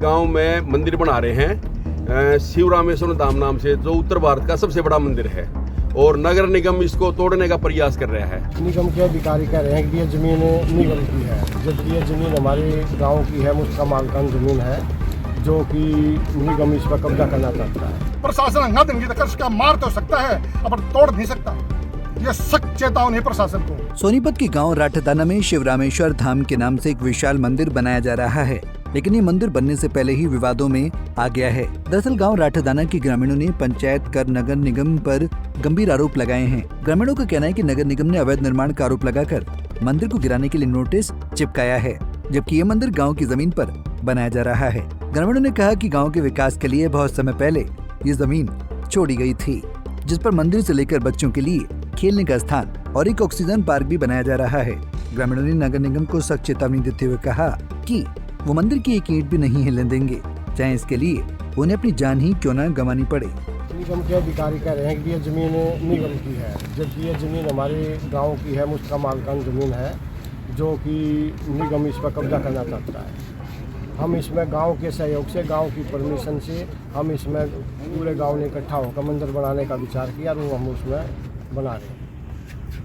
गांव में मंदिर बना रहे हैं शिव रामेश्वर धाम नाम से, जो उत्तर भारत का सबसे बड़ा मंदिर है, और नगर निगम इसको तोड़ने का प्रयास कर रहा है। निगम के अधिकारी कह रहे हैं कि ये जमीन निगम की है, जबकि ये जमीन हमारे गांव की है, मुझका मालकान जमीन है, जो कि निगम इस पर कब्जा करना चाहता है। प्रशासन न देंगी तो उसका मार तो सकता है, अब तोड़ नहीं सकता। ये सख्त चेतावनी प्रशासन को। सोनीपत के गांव राठदाना में शिव रामेश्वर धाम के नाम से एक विशाल मंदिर बनाया जा रहा है, लेकिन ये मंदिर बनने से पहले ही विवादों में आ गया है। दरअसल गांव राठदाना के ग्रामीणों ने पंचायत कर नगर निगम पर गंभीर आरोप लगाए हैं। ग्रामीणों का कहना है कि नगर निगम ने अवैध निर्माण का आरोप लगाकर मंदिर को गिराने के लिए नोटिस चिपकाया है, जबकि ये मंदिर गाँव की जमीन पर बनाया जा रहा है। ग्रामीणों ने कहा कि गाँव के विकास के लिए बहुत समय पहले ये जमीन छोड़ी गई थी, जिस पर मंदिर से लेकर बच्चों के लिए खेलने का स्थान और एक ऑक्सीजन पार्क भी बनाया जा रहा है। ग्रामीणों ने नगर निगम को सख्त चेतावनी देते हुए कहा कि वो मंदिर की एक ईंट भी नहीं हिलने देंगे, चाहे इसके लिए उन्हें अपनी जान ही क्यों न गंवानी पड़े। निगम के अधिकारी कह रहे हैं कि ये जमीन निगम की है, जबकि ये जमीन हमारे गांव की है, मुझका मालकान जमीन है, जो कि निगम इस पर कब्जा करना चाहता है। हम इसमें गांव के सहयोग से, गांव की परमिशन से हम इसमें पूरे गांव ने इकट्ठा होकर मंदिर बनाने का विचार किया और हम उसमें बना रहे हैं।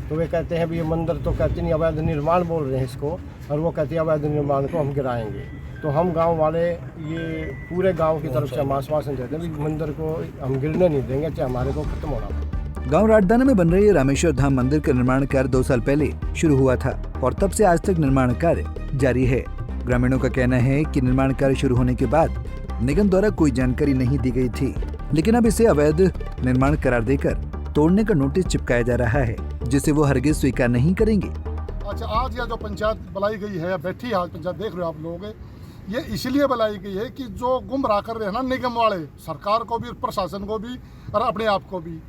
तो वे कहते हैं भी ये मंदिर तो कहते नहीं, अवैध निर्माण बोल रहे हैं इसको, और वो कहते हैं अवैध निर्माण को हम गिराएंगे। तो हम गांव वाले ये पूरे गांव की तरफ से हम आश्वासन देते हैं कि मंदिर को हम गिरने नहीं देंगे, चाहे हमारे को खत्म होना पड़े। गांव राठदाना में बन रहे रामेश्वर धाम मंदिर का निर्माण कार्य 2 साल पहले शुरू हुआ था और तब से आज तक निर्माण कार्य जारी है। ग्रामीणों का कहना है कि निर्माण कार्य शुरू होने के बाद निगम द्वारा कोई जानकारी नहीं दी गई थी, लेकिन अब इसे अवैध निर्माण करार देकर तोड़ने का नोटिस चिपकाया जा रहा है, जिसे वो हरगिज स्वीकार नहीं करेंगे। अच्छा, आज यह जो पंचायत बुलाई गई है, बैठी है आज पंचायत, देख रहे हो आप लोग, ये इसलिए बुलाई गई है कि जो गुमराह कर रहे हैं ना निगम वाले, सरकार को भी, प्रशासन को भी और अपने आप को भी।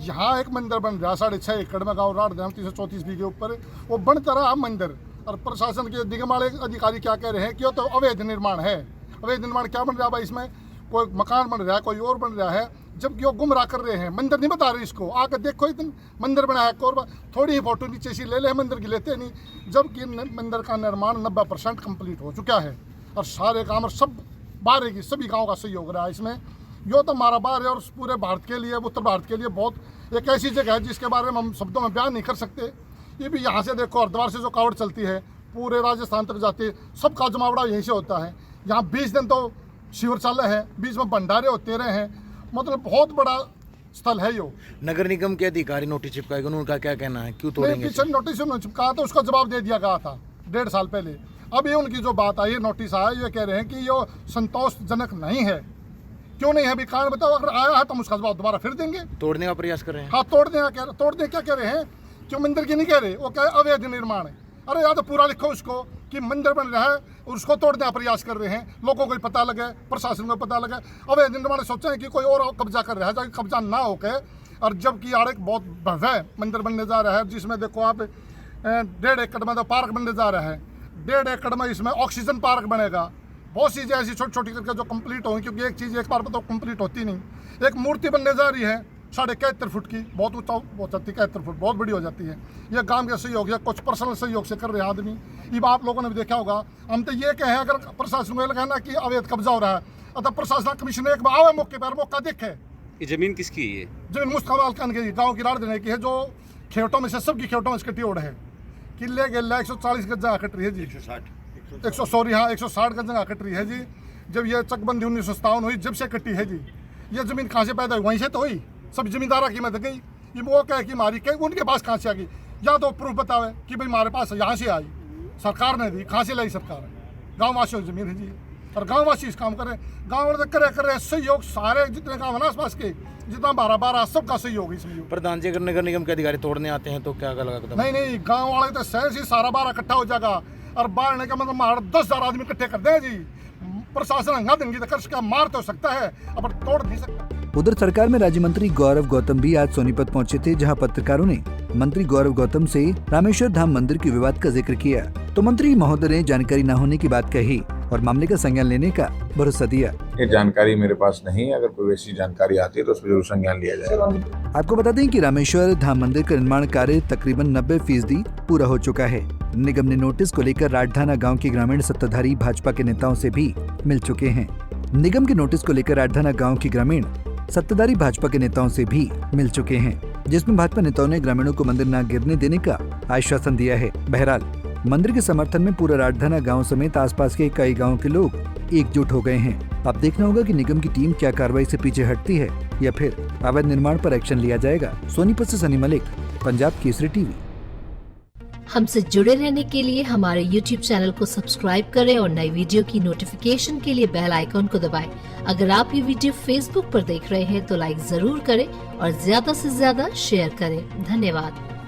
यहाँ एक मंदिर बन रहा 6.5 एकड़ में, गाँव राठदाना 334 बीघे ऊपर, वो बनता रहा मंदिर, और प्रशासन के निगम वाले अधिकारी क्या कह रहे हैं कि ये तो अवैध निर्माण है। अवैध निर्माण क्या बन रहा है भाई, इसमें कोई मकान बन रहा है, कोई और बन रहा है, जबकि वो गुमराह कर रहे हैं। मंदिर नहीं बता रहे इसको, आकर देखो इतने मंदिर बना है, थोड़ी ही फोटो नीचे से ले ले, मंदिर की लेते नहीं, जबकि मंदिर का निर्माण 90% कंप्लीट हो चुका है, और सारे काम और सब बाहर की सभी गाँव का सहयोग रहा है इसमें। यो तो हमारा बाहर है, और पूरे भारत के लिए, उत्तर भारत के लिए बहुत एक ऐसी जगह है जिसके बारे में हम शब्दों में बयान नहीं कर सकते। ये भी यहाँ से देखो, हरिद्वार से जो कावड़ चलती है पूरे राजस्थान तक जाती है, सबका जमावड़ा यहीं से होता है। यहाँ 20 दिन तो शिविर है, बीच में भंडारे होते रहे हैं, मतलब बहुत बड़ा स्थल है यो। नगर निगम के अधिकारी नोटिस चिपकाएगा, उनका क्या कहना है, क्यों तोड़ेंगे? पीछे नोटिस चिपकाया तो उसका जवाब दे दिया गया था 1.5 साल पहले। अब ये उनकी जो बात आई है, नोटिस आया, ये कह रहे हैं कि ये संतोषजनक नहीं है। क्यों नहीं है अभी कारण बताओ, अगर आया है तो हम उसका जवाब दोबारा फिर देंगे। तोड़ने का प्रयास कर रहे हैं? हाँ, तोड़ने क्या कह रहे हैं, क्यों मंदिर की नहीं कह रहे, वो कह अवैध निर्माण है। अरे या तो पूरा लिखो उसको कि मंदिर बन रहा है और उसको तोड़ने का प्रयास कर रहे हैं, लोगों को पता लगे, प्रशासन को पता लगे। अवैध निर्माण सोचा है कि कोई और कब्जा कर रहा है, जबकि कब्जा ना होके, और जबकि यार एक बहुत भव्य मंदिर बनने जा रहा है, जिसमें देखो आप 1.5 एकड़ में तो पार्क बनने जा रहा है, 1.5 एकड़ में इसमें ऑक्सीजन पार्क बनेगा, बहुत चीज़ें ऐसी छोटी छोटी करके जो कंप्लीट होंगी, क्योंकि एक चीज़ एक बार में तो कंप्लीट होती नहीं। एक मूर्ति बनने जा रही है 73.5 फुट की, बहुत ऊंचा हो जाती है, 73 फुट बहुत बड़ी हो जाती है। ये काम के सहयोग या कुछ पर्सनल सहयोग से कर रहे हैं आदमी। ये आप लोगों ने भी देखा होगा। हम तो ये कहें, अगर प्रशासन को कहना कि अवैध कब्जा हो रहा है, अतः प्रशासन कमिश्नर एक बार आवे मौके पर, मौका देखे। ये जमीन किसकी है? ये जमीन मुश्ताक मालकान की, गाँव की राठदाना की है, जो खेतों में से सबकी खेतों में इसकटी ओढ़ है। किले गेला 140 गज जगह कट रही है जी, 160 गज जगह कट रही है जी। जब ये चकबंदी 1957 हुई, जब से कटी है जी। ये जमीन कहाँ से पैदा हुई, वहीं से तो हुई, सब जमींदारा की मदद गई। ये वो कहे कि हमारी कहीं उनके पास कहाँ से आ गई, या तो प्रूफ बतावे कि भाई हमारे पास यहाँ से आई, सरकार ने दी, कहाँ से लाई सरकार? गाँव वासियों की जमीन है जी, और गाँव वासी इस काम करे, गाँव वाले कर रहे सहयोग, सारे जितने गाँव है ना आसपास के, जितना 12 सबका सहयोग इसमें। प्रधान जी, अगर नगर निगम के अधिकारी तोड़ने आते हैं तो क्या लगा? नहीं, गाँव वाले तो सहज ही सारा 12 इकट्ठा हो जाएगा, और बाढ़ का मतलब हमारा 10,000 आदमी इकट्ठे कर दें जी। प्रशासन हंगा देंगी तो कर क्या मार तो सकता है, अब तोड़ नहीं सकता। उधर सरकार में राज्य मंत्री गौरव गौतम भी आज सोनीपत पहुंचे थे, जहां पत्रकारों ने मंत्री गौरव गौतम से रामेश्वर धाम मंदिर के विवाद का जिक्र किया। तो मंत्री महोदय ने जानकारी न होने की बात कही और मामले का संज्ञान लेने का भरोसा दिया। ये जानकारी मेरे पास नहीं है, अगर कोई ऐसी जानकारी आती है तो उस पर जरूर संज्ञान लिया जाएगा। आपको बता दें कि रामेश्वर धाम मंदिर का निर्माण कार्य तकरीबन 90% पूरा हो चुका है। निगम ने नोटिस को लेकर राठधाना गांव के ग्रामीण सत्ताधारी भाजपा के नेताओं से भी मिल चुके हैं। निगम के नोटिस को लेकर राठधाना गांव के ग्रामीण सत्ताधारी भाजपा के नेताओं से भी मिल चुके हैं, जिसमें भाजपा नेताओं ने ग्रामीणों को मंदिर न गिरने देने का आश्वासन दिया है। बहरहाल मंदिर के समर्थन में पूरा राठधाना गांव समेत आसपास के कई गांव के लोग एकजुट हो गए हैं। अब देखना होगा कि निगम की टीम क्या कार्रवाई से पीछे हटती है या फिर अवैध निर्माण पर एक्शन लिया जाएगा। सोनीपत से सनी मलिक, पंजाब केसरी टीवी। हमसे जुड़े रहने के लिए हमारे YouTube चैनल को सब्सक्राइब करें और नई वीडियो की नोटिफिकेशन के लिए बेल आइकॉन को दबाएं। अगर आप ये वीडियो Facebook पर देख रहे हैं तो लाइक जरूर करें और ज्यादा से ज्यादा शेयर करें। धन्यवाद।